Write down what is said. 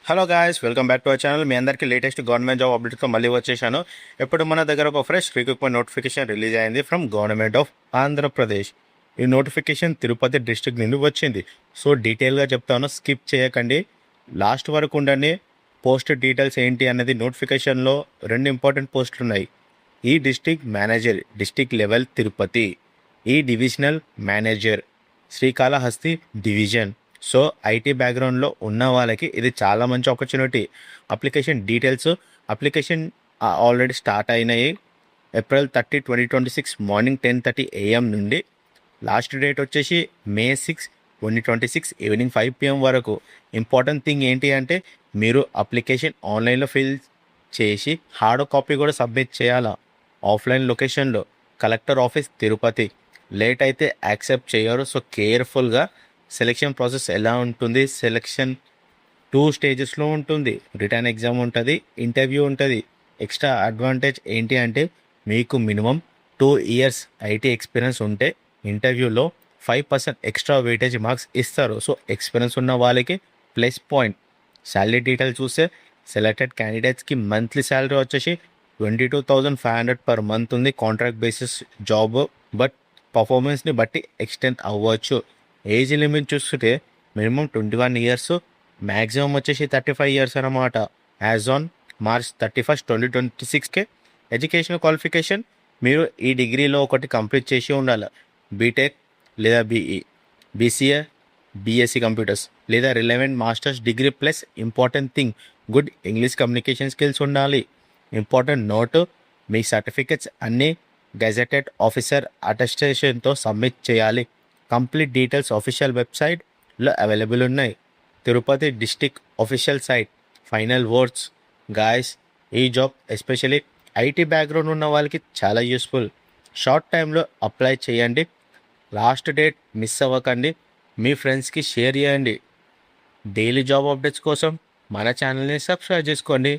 Hello guys, welcome back to our channel. మీ అందరికీ latest government job అప్డేట్తో మళ్ళీ వచ్చేసాను. ఇప్పుడు మన దగ్గర ఒక ఫ్రెష్ రిక్రూట్మెంట్ నోటిఫికేషన్ రిలీజ్ అయింది ఫ్రమ్ గవర్నమెంట్ ఆఫ్ ఆంధ్రప్రదేశ్. ఈ నోటిఫికేషన్ తిరుపతి డిస్ట్రిక్ట్ నుండి వచ్చింది. సో డీటెయిల్గా చెప్తాను, స్కిప్ చేయకండి, లాస్ట్ వరకు ఉండండి. పోస్ట్ డీటెయిల్స్ ఏంటి అన్నది నోటిఫికేషన్లో రెండు ఇంపార్టెంట్ పోస్టులు ఉన్నాయి. ఈ district manager, district level Tirupati. ఈ divisional manager Srikalahasti division. So IT బ్యాక్గ్రౌండ్లో ఉన్న వాళ్ళకి ఇది చాలా మంచి ఆపర్చునిటీ. అప్లికేషన్ ఆల్రెడీ స్టార్ట్ అయినాయి. April 30, 2026 మార్నింగ్ 10:30 AM నుండి. లాస్ట్ డేట్ వచ్చేసి May 6, 2026 ఈవినింగ్ 5 PM వరకు. ఇంపార్టెంట్ థింగ్ ఏంటి అంటే మీరు అప్లికేషన్ ఆన్లైన్లో ఫిల్ చేసి హార్డ్ కాపీ కూడా సబ్మిట్ చేయాలా. ఆఫ్లైన్ లొకేషన్లో కలెక్టర్ ఆఫీస్ తిరుపతి. లేట్ అయితే యాక్సెప్ట్ చేయరు. సో కేర్ఫుల్గా సెలెక్షన్ ప్రాసెస్ ఎలా ఉంటుంది, సెలెక్షన్ 2 స్టేజెస్లో ఉంటుంది. రిటర్న్ ఎగ్జామ్ ఉంటుంది, ఇంటర్వ్యూ ఉంటుంది. ఎక్స్ట్రా అడ్వాంటేజ్ ఏంటి అంటే మీకు మినిమం 2 years ఐటీ ఎక్స్పీరియన్స్ ఉంటే ఇంటర్వ్యూలో 5% ఎక్స్ట్రా వెయిటేజ్ మార్క్స్ ఇస్తారు. సో ఎక్స్పీరియన్స్ ఉన్న వాళ్ళకి ప్లస్ పాయింట్. శాలరీ డీటెయిల్ చూస్తే సెలెక్టెడ్ క్యాండిడేట్స్కి మంత్లీ శాలరీ వచ్చేసి 22,500 per month ఉంది. కాంట్రాక్ట్ బేసిస్ జాబ్, బట్ పర్ఫార్మెన్స్ని బట్టి ఎక్స్టెండ్ అవ్వచ్చు. ఏజ్ లిమిట్ చూస్తుంటే మినిమం 21 years, మ్యాక్సిమం వచ్చేసి 35 years అన్నమాట. యాజ్ ఆన్ March 31, 2026కే. ఎడ్యుకేషనల్ క్వాలిఫికేషన్ మీరు ఈ డిగ్రీలో ఒకటి కంప్లీట్ చేసి ఉండాలి. బీటెక్ లేదా బీఈ, బీసీఏ, బీఎస్సీ కంప్యూటర్స్ లేదా relevant masters degree plus important thing good English communication skills ఉండాలి. ఇంపార్టెంట్ నోటు, మీ సర్టిఫికెట్స్ అన్నీ గెజెటెడ్ ఆఫీసర్ అటెస్టేషన్తో సబ్మిట్ చేయాలి. కంప్లీట్ డీటెయిల్స్ ఆఫీషియల్ వెబ్సైట్లో అవైలబుల్ ఉన్నాయి. Tirupati district official site. Final words guys, ఈ జాబ్ ఎస్పెషలీ ఐటీ బ్యాక్గ్రౌండ్ ఉన్న వాళ్ళకి చాలా యూస్ఫుల్. షార్ట్ టైంలో అప్లై చేయండి. లాస్ట్ డేట్ మిస్ అవ్వకండి. మీ ఫ్రెండ్స్కి షేర్ చేయండి. డైలీ జాబ్ అప్డేట్స్ కోసం మన ఛానల్ని సబ్స్క్రైబ్ చేసుకోండి.